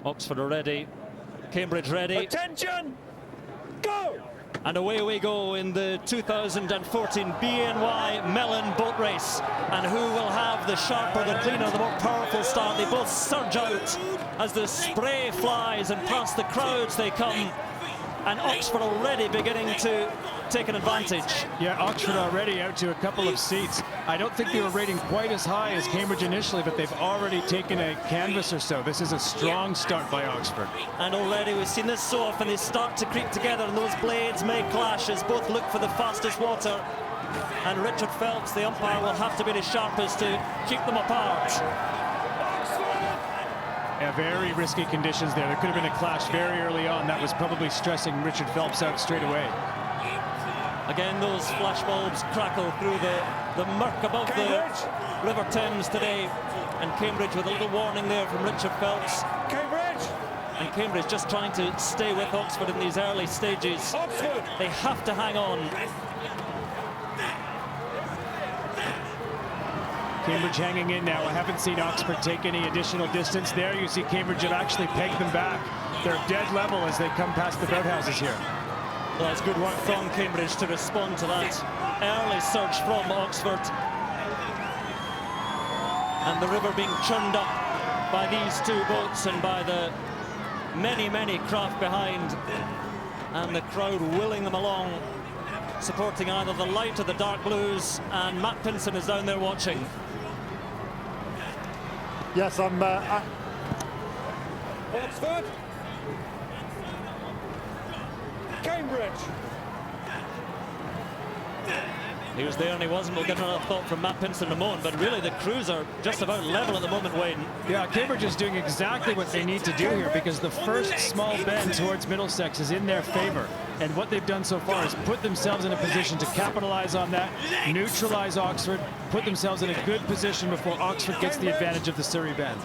Oxford are ready. Cambridge ready. Attention! Go! And away we go in the 2014 BNY Mellon boat race. And who will have the sharper, the cleaner, the more powerful start? They both surge out as the spray flies, and past the crowds they come. And Oxford already beginning to take an advantage. Yeah, Oxford already out to a couple of seats. I don't think they were rating quite as high as Cambridge initially, but they've already taken a canvas or so. This is a strong start by Oxford. And already we've seen this so often. They start to creep together and those blades may clash as both look for the fastest water. And Richard Phelps, the umpire, will have to be the sharpest to keep them apart. Yeah, very risky conditions there. There could have been a clash very early on. That was probably stressing Richard Phelps out straight away. Again, those flash bulbs crackle through the murk above Cambridge. the River Thames today. And Cambridge with a little warning there from Richard Phelps. Cambridge! And Cambridge just trying to stay with Oxford in these early stages. Oxford! They have to hang on. Cambridge hanging in now. I haven't seen Oxford take any additional distance. There you see Cambridge have actually pegged them back. They're dead level as they come past the boathouses here. Well, it's good work from Cambridge to respond to that early surge from Oxford. And the river being churned up by these two boats and by the many, many craft behind. And the crowd willing them along, supporting either the light or the dark blues. And Matt Pinson is down there watching. Yes, I'm Oxford! Cambridge! He was there and he wasn't. We'll get another thought from Matt Pinson in a moment, but really the crews are just about level at the moment, Wayne. Yeah, Cambridge is doing exactly what they need to do here, because the first small bend towards Middlesex is in their favor. And what they've done so far is put themselves in a position to capitalize on that, neutralize Oxford, put themselves in a good position before Oxford gets the advantage of the Surrey bend.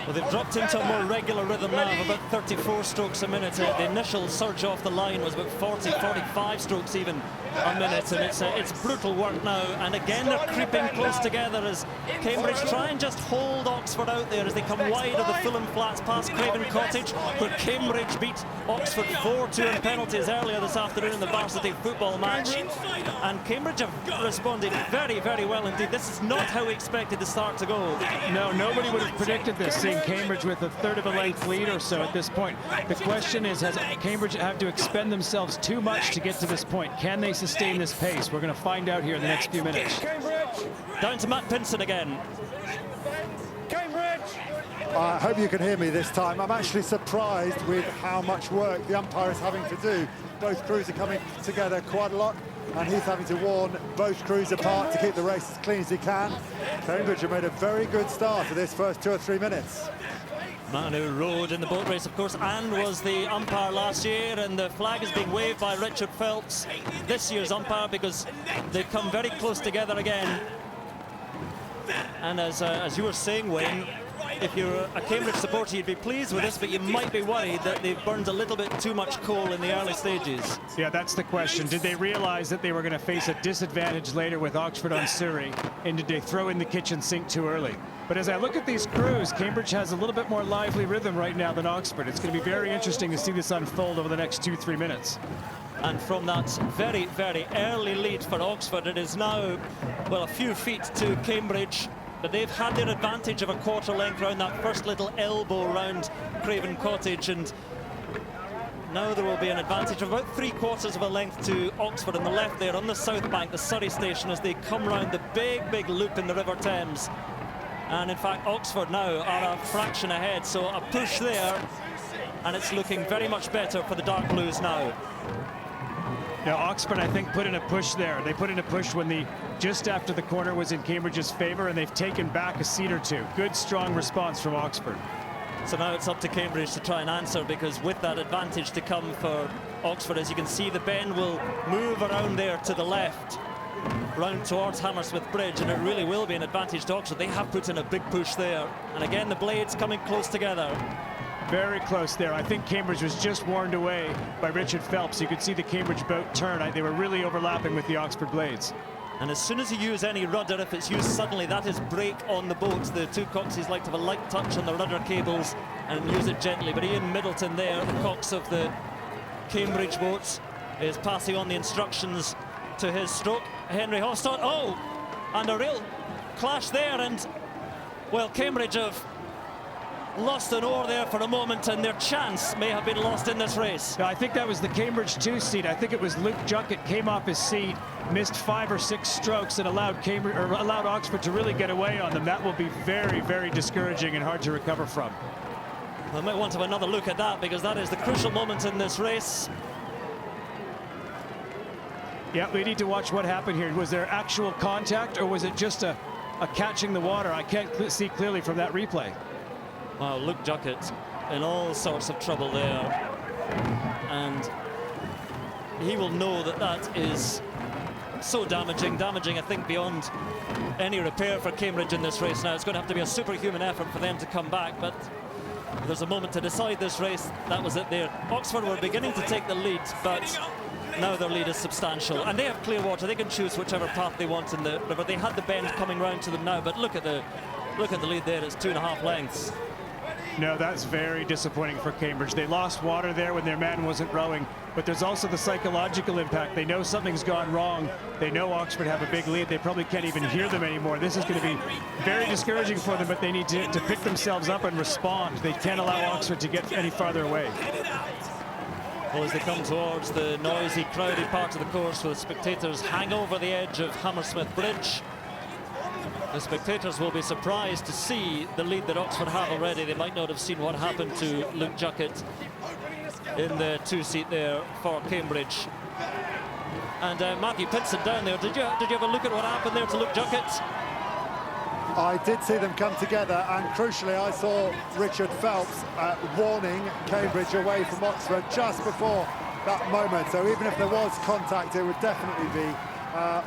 Well, they've dropped into a more regular rhythm now of about 34 strokes a minute. The initial surge off the line was about 40, 45 strokes even a minute, and it's brutal work now. And again, they're creeping close together as Cambridge try and just hold Oxford out there as they come wide of the Fulham Flats past Craven Cottage, where Cambridge beat Oxford 4-2 in penalties earlier this afternoon in the varsity football match. And Cambridge have responded very, very well indeed. This is not how we expected the start to go. No, nobody would have predicted this, seeing Cambridge with a third of a length lead or so at this point. The question is, has Cambridge had to expend themselves too much to get to this point? Can they sustain this pace? We're going to find out here in the next few minutes. Cambridge! Down to Matt Pinson again. Cambridge! I hope you can hear me this time. I'm actually surprised with how much work the umpire is having to do. Both crews are coming together quite a lot, and he's having to warn both crews apart to keep the race as clean as he can. Cambridge have made a very good start for this first 2 or 3 minutes. Man who rode in the boat race, of course, and was the umpire last year, and the flag is being waved by Richard Phelps, this year's umpire, because they've come very close together again. And as you were saying, Wayne, if you're a Cambridge supporter, you'd be pleased with this, but you might be worried that they've burned a little bit too much coal in the early stages. Yeah, that's the question. Did they realize that they were going to face a disadvantage later with Oxford on Surrey, and did they throw in the kitchen sink too early? But as I look at these crews, Cambridge has a little bit more lively rhythm right now than Oxford. It's going to be very interesting to see this unfold over the next 2-3 minutes. And from that very, very early lead for Oxford, it is now, well, a few feet to Cambridge. But they've had their advantage of a quarter length round that first little elbow round Craven Cottage, and now there will be an advantage of about 3/4 of a length to Oxford on the left there on the south bank, the Surrey station, as they come round the big loop in the River Thames. And in fact, Oxford now are a fraction ahead, so a push there, and it's looking very much better for the dark blues now. Now, Oxford, I think, put in a push there. They put in a push when just after the corner was in Cambridge's favor, and they've taken back a seat or two. Good, strong response from Oxford. So now it's up to Cambridge to try and answer, because with that advantage to come for Oxford, as you can see, the bend will move around there to the left, round towards Hammersmith Bridge, and it really will be an advantage to Oxford. They have put in a big push there. And again, the blades coming close together. Very close there. I think Cambridge was just warned away by Richard Phelps. You could see the Cambridge boat turn. They were really overlapping with the Oxford blades. And as soon as you use any rudder, if it's used suddenly, that is brake on the boat. The two coxes like to have a light touch on the rudder cables and use it gently. But Ian Middleton there, the cox of the Cambridge boat, is passing on the instructions to his stroke. Henry Hofstad, oh, and a real clash there. And, well, Cambridge have lost an oar there for a moment, and their chance may have been lost in this race. I think that was the Cambridge 2 seat. I think it was Luke Juckett came off his seat, missed 5 or 6 strokes, and allowed Oxford to really get away on them. That will be very, very discouraging and hard to recover from. I might want to have another look at that, because that is the crucial moment in this race. Yeah, we need to watch what happened here. Was there actual contact, or was it just a catching the water? I can't see clearly from that replay. Wow, Luke Juckett in all sorts of trouble there. And he will know that that is so damaging, I think, beyond any repair for Cambridge in this race now. It's going to have to be a superhuman effort for them to come back, but there's a moment to decide this race. That was it there. Oxford were beginning to take the lead, but now their lead is substantial. And they have clear water. They can choose whichever path they want in the river. They had the bend coming round to them now, but look at the lead there. It's 2.5 lengths. No, that's very disappointing for Cambridge. They lost water there when their man wasn't rowing, but there's also the psychological impact. They know something's gone wrong. They know Oxford have a big lead. They probably can't even hear them anymore. This is going to be very discouraging for them, but they need to pick themselves up and respond. They can't allow Oxford to get any farther away. Well, as they come towards the noisy, crowded part of the course where the spectators hang over the edge of Hammersmith Bridge, the spectators will be surprised to see the lead that Oxford have already. They might not have seen what happened to Luke Juckett in the 2-seat there for Cambridge. And Matthew Pitson down there. Did you have a look at what happened there to Luke Juckett? I did see them come together, and crucially I saw Richard Phelps warning Cambridge away from Oxford just before that moment. So even if there was contact, it would definitely be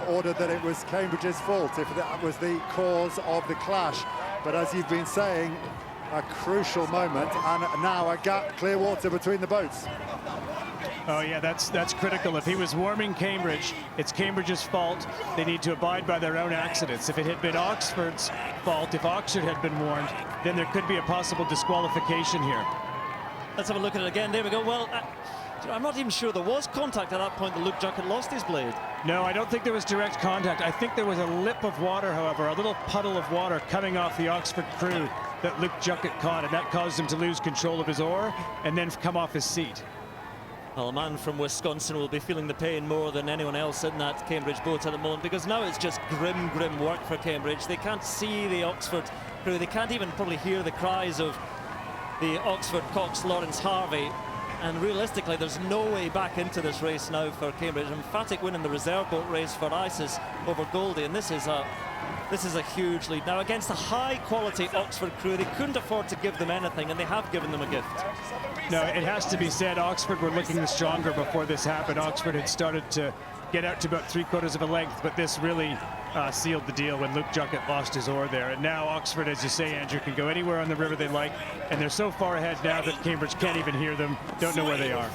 ordered that it was Cambridge's fault if that was the cause of the clash. But as you've been saying, a crucial moment, and now a gap, clear water between the boats. Oh yeah, that's critical. If he was warming Cambridge, it's Cambridge's fault. They need to abide by their own accidents. If it had been Oxford's fault, if Oxford had been warned, then there could be a possible disqualification here. Let's have a look at it again. There we go. Well, I'm not even sure there was contact at that point that Luke Juckett lost his blade. No, I don't think there was direct contact. I think there was a lip of water, however, a little puddle of water coming off the Oxford crew that Luke Juckett caught, and that caused him to lose control of his oar and then come off his seat. Well, a man from Wisconsin will be feeling the pain more than anyone else in that Cambridge boat at the moment, because now it's just grim work for Cambridge. They can't see the Oxford crew. They can't even probably hear the cries of the Oxford cox Lawrence Harvey. And realistically, there's no way back into this race now for Cambridge. Emphatic win in the reserve boat race for ISIS over Goldie, and this is a huge lead. Now, against a high-quality Oxford crew, they couldn't afford to give them anything, and they have given them a gift. No, it has to be said, Oxford were looking stronger before this happened. Oxford had started to get out to about 3/4 of a length, but this really sealed the deal when Luke Juckett lost his oar there. And now Oxford, as you say, Andrew, can go anywhere on the river they like, and they're so far ahead now that Cambridge can't even hear them, don't know where they are.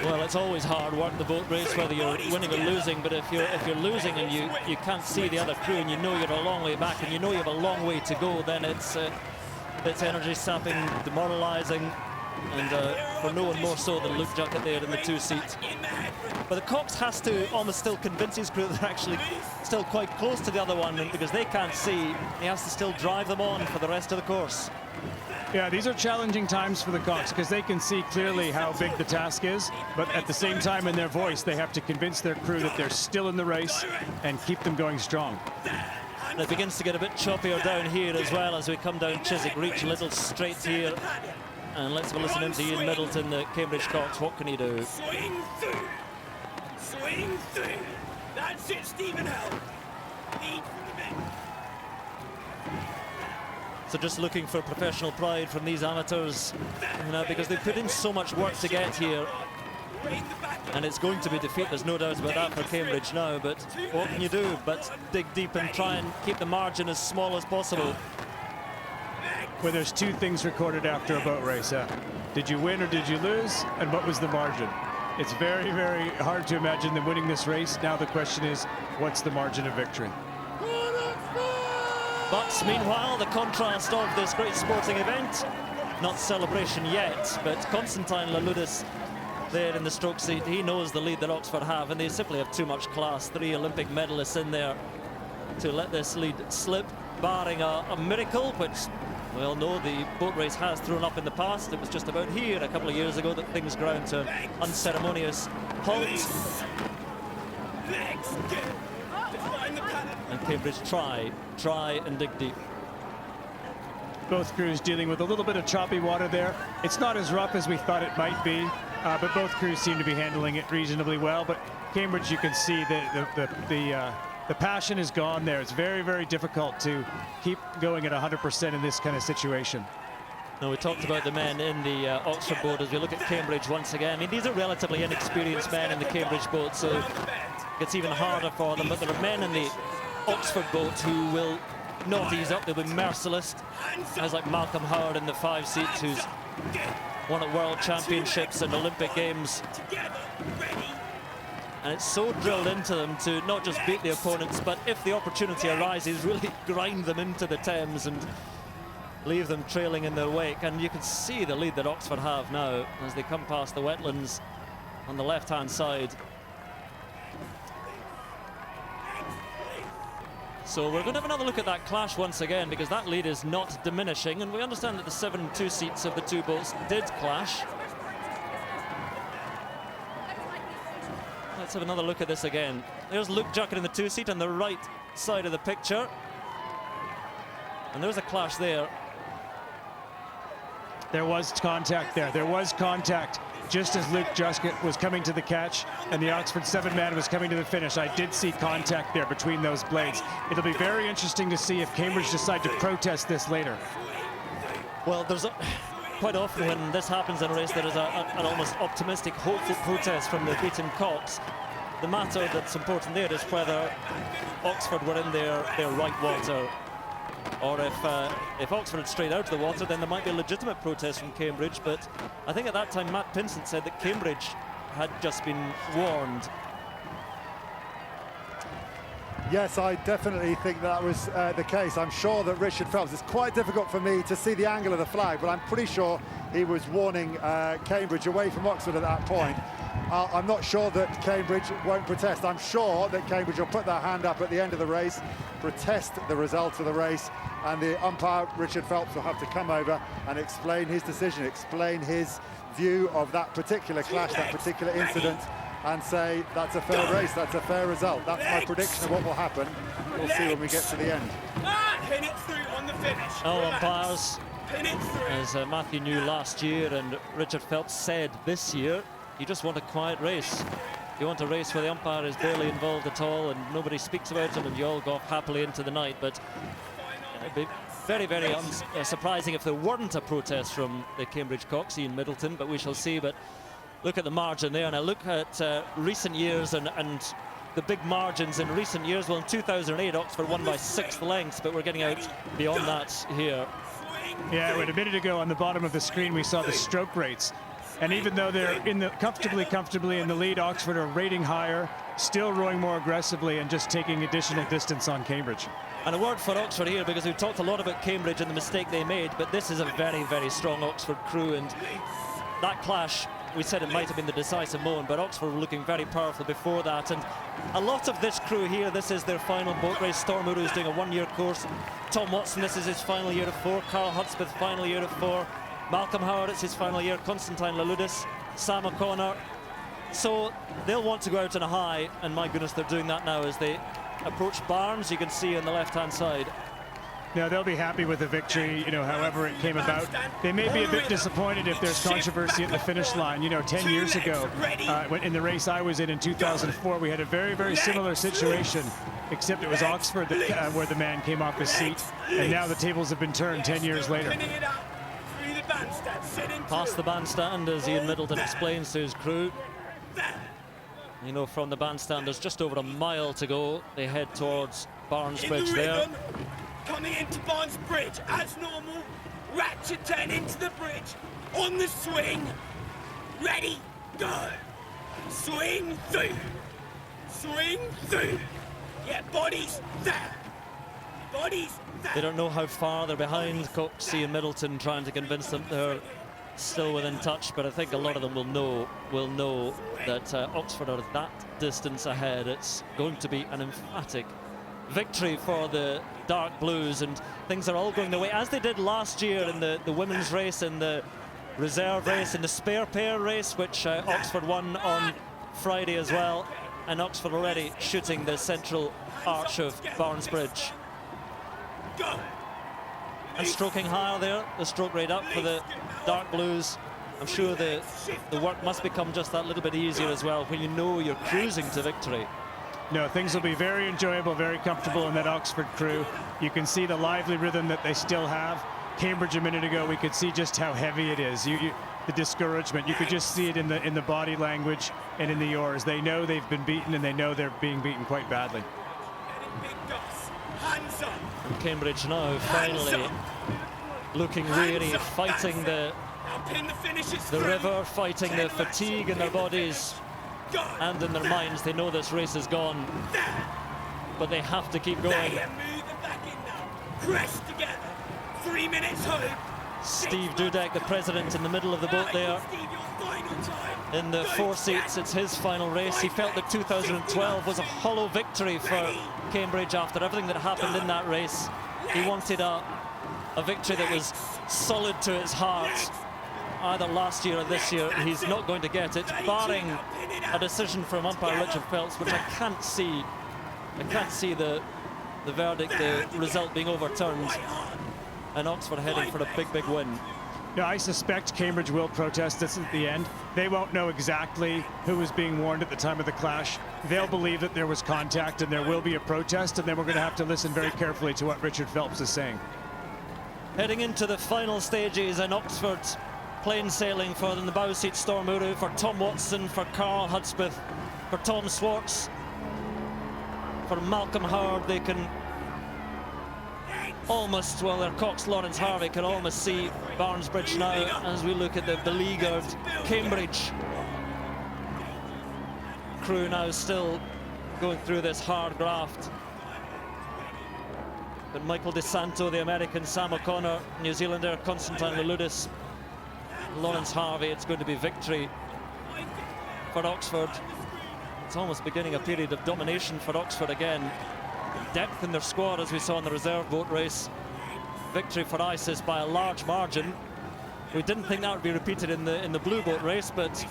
Well, it's always hard work, the boat race, whether you're winning or losing, but if you're losing and you can't see the other crew and you know you're a long way back and you know you have a long way to go, then it's energy sapping, demoralizing, and for no one more so than Luke Juckett there in the 2-seat. But the cox has to almost still convince his crew they're actually still quite close to the other one, because they can't see. He has to still drive them on for the rest of the course. Yeah, these are challenging times for the cox, because they can see clearly how big the task is, but at the same time in their voice they have to convince their crew that they're still in the race and keep them going strong. And it begins to get a bit choppier down here as well as we come down Chiswick Reach, a little straight here. And let's have a listen into Ian Middleton, the Cambridge cox. What can he do? Swing through. Swing through. That's it, Stephen Helm. Lead from the bench. So just looking for professional pride from these amateurs, you know, because they put in so much work to get here. And it's going to be defeat, there's no doubt about that for Cambridge now, but what can you do but dig deep and try and keep the margin as small as possible? Well, there's two things recorded after a boat race. Did you win or did you lose? And what was the margin? It's very, very hard to imagine them winning this race. Now the question is, what's the margin of victory? But meanwhile, the contrast of this great sporting event, not celebration yet, but Constantine Laludis there in the stroke seat. He knows the lead that Oxford have, and they simply have too much class. 3 Olympic medalists in there to let this lead slip, barring a miracle, which we all know the boat race has thrown up in the past. It was just about here a couple of years ago that things ground to unceremonious halt. And Cambridge try and dig deep. Both crews dealing with a little bit of choppy water there. It's not as rough as we thought it might be, but both crews seem to be handling it reasonably well. But Cambridge, you can see the passion is gone there. It's very, very difficult to keep going at 100% in this kind of situation. Now, we talked about the men in the Oxford boat. As we look at Cambridge once again, I mean, these are relatively inexperienced men in the Cambridge boat, so it gets even harder for them. But there are men in the Oxford boat who will not ease up. They'll be merciless. Guys like Malcolm Howard in the 5 seats, who's won at World Championships and Olympic Games. And it's so drilled into them to not just beat the opponents, but if the opportunity arises, really grind them into the Thames and leave them trailing in their wake. And you can see the lead that Oxford have now as they come past the wetlands on the left-hand side. So we're going to have another look at that clash once again, because that lead is not diminishing, and we understand that the 7 2 seats of the 2 boats did clash. Let's have another look at this again. There's Luke Juckett in the 2 seat on the right side of the picture, and there's a clash there. There was contact there. There was contact just as Luke Juckett was coming to the catch and the Oxford 7-man was coming to the finish. I did see contact there between those blades. It'll be very interesting to see if Cambridge decide to protest this later. Well, there's quite often when this happens in a race, there is an almost optimistic, hopeful protest from the beaten cocks. The matter that's important there is whether Oxford were in their right water, or if Oxford had strayed out of the water, then there might be a legitimate protest from Cambridge. But I think at that time Matt Pinsent said that Cambridge had just been warned. Yes, I definitely think that was the case. I'm sure that Richard Phelps, it's quite difficult for me to see the angle of the flag, but I'm pretty sure he was warning Cambridge away from Oxford at that point. I'm not sure that Cambridge won't protest. I'm sure that Cambridge will put their hand up at the end of the race, protest the result of the race, and the umpire, Richard Phelps, will have to come over and explain his decision, explain his view of that particular clash, that particular incident, and say that's a fair race, that's a fair result. That's my prediction of what will happen. We'll see when we get to the end. Pin it through on the finish. All umpires, Pin it through. as Matthew knew last year and Richard Phelps said this year, you just want a quiet race. You want a race where the umpire is barely involved at all and nobody speaks about it and you all go off happily into the night. But it'd be very, very surprising if there weren't a protest from the Cambridge Cocks, Ian Middleton, but we shall see. But look at the margin there, and I look at recent years and the big margins in recent years. Well, in 2008, Oxford won by 6 lengths, but we're getting out beyond that here. Yeah, a minute ago on the bottom of the screen, we saw the stroke rates. And even though they're in the comfortably in the lead, Oxford are rating higher, still rowing more aggressively and just taking additional distance on Cambridge. And a word for Oxford here, because we've talked a lot about Cambridge and the mistake they made, but this is a very, very strong Oxford crew, and that clash, we said it might have been the decisive moment, but Oxford were looking very powerful before that. And a lot of this crew here, this is their final boat race. Storm Uru is doing a 1-year course. Tom Watson, this is his final year of 4. Carl Hudspeth, final year of 4. Malcolm Howard, it's his final year. Constantine Laludis, Sam O'Connor. So they'll want to go out on a high, and my goodness, they're doing that now as they approach Barnes, you can see on the left-hand side. Now, they'll be happy with the victory, you know, however it came about. They may be a bit disappointed if there's controversy at the finish line. You know, 10 years ago, in the race I was in 2004, we had a very, very similar situation, except it was Oxford that, where the man came off his seat, and now the tables have been turned 10 years later. Past the bandstand, as Ian Middleton explains to his crew. You know, from the bandstand, there's just over a mile to go. They head towards Barnes Bridge there. Coming into Barnes Bridge as normal. Ratchet turn into the bridge. On the swing. Ready, go. Swing through. Swing through. Yeah, bodies there. Bodies there. They don't know how far they're behind Coxey and Middleton, trying to convince them they're still within touch, but I think a lot of them will know that Oxford are that distance ahead. It's going to be an emphatic victory for the Dark Blues, and things are all going their way, as they did last year in the women's race, in the reserve race, in the spare pair race, which Oxford won on Friday as well. And Oxford already shooting the central arch of Barnes Bridge. And stroking higher there, the stroke rate up for the Dark Blues. I'm sure the work must become just that little bit easier as well when you know you're cruising to victory. No, things will be very enjoyable, very comfortable in that Oxford crew. You can see the lively rhythm that they still have. Cambridge a minute ago, we could see just how heavy it is. The discouragement, you could just see it in the body language and in the oars. They know they've been beaten, and they know they're being beaten quite badly. And Cambridge now finally looking weary, fighting the river, fighting the fatigue in their bodies and in their minds. They know this race is gone, but they have to keep going. Press together. 3 minutes home. Steve Dudek, the president, in the middle of the boat there. In the 4 seats, it's his final race. He felt that 2012 was a hollow victory for Cambridge after everything that happened in that race. He wanted a victory that was solid to his heart. Either last year or this year, he's not going to get it, barring a decision from umpire Richard Phelps, which I can't see. I can't see the verdict, the result being overturned, and Oxford heading for a big win. Yeah, I suspect Cambridge will protest this at the end. They won't know exactly who was being warned at the time of the clash. They'll believe that there was contact and there will be a protest, and then we're going to have to listen very carefully to what Richard Phelps is saying. Heading into the final stages in Oxford, plain sailing for the bow seat Storm Uru, for Tom Watson, for Carl Hudspeth, for Tom Swartz, for Malcolm Howard. They can almost, well, their Cox Lawrence Harvey can almost see Barnes Bridge now as we look at the beleaguered Cambridge crew now still going through this hard graft. But Michael DeSanto, the American, Sam O'Connor, New Zealander, Constantine Louloudis, Lawrence Harvey. It's going to be victory for Oxford. It's almost beginning a period of domination for Oxford again. Depth in their squad, as we saw in the reserve boat race. Victory for ISIS by a large margin. We didn't think that would be repeated in the blue boat race, but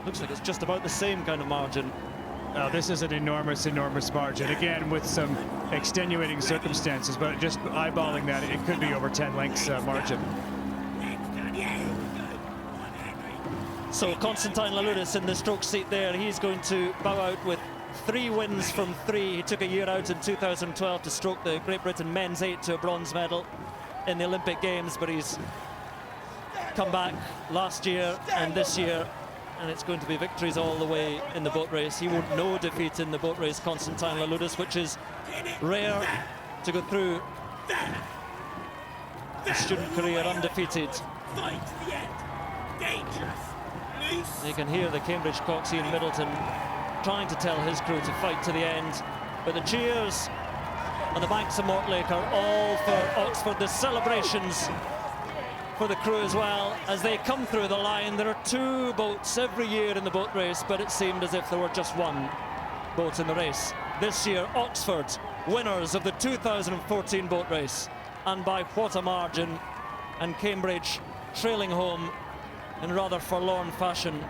looks like it's just about the same kind of margin. Oh, this is an enormous margin. Again, with some extenuating circumstances, but just eyeballing that, it could be over 10 lengths margin. So Constantine Louloudis in the stroke seat there. He's going to bow out with 3 wins from 3. He took a year out in 2012 to stroke the Great Britain men's 8 to a bronze medal in the Olympic Games, but he's come back last year and this year, and it's going to be victories all the way in the boat race. He won't know defeat in the boat race, Constantine Louloudis, which is rare to go through a student career undefeated. You can hear the Cambridge Coxey and Middleton trying to tell his crew to fight to the end, but the cheers on the banks of Mortlake are all for Oxford. The celebrations for the crew as well as they come through the line. There are 2 boats every year in the boat race, but it seemed as if there were just 1 boat in the race. This year, Oxford, winners of the 2014 boat race, and by what a margin, and Cambridge trailing home in rather forlorn fashion.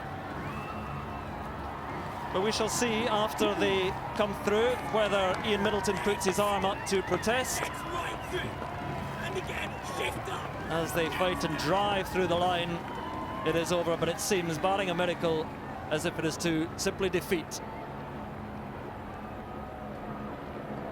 But we shall see after they come through whether Ian Middleton puts his arm up to protest as they fight and drive through the line. It is over, but it seems, barring a miracle, as if it is to simply defeat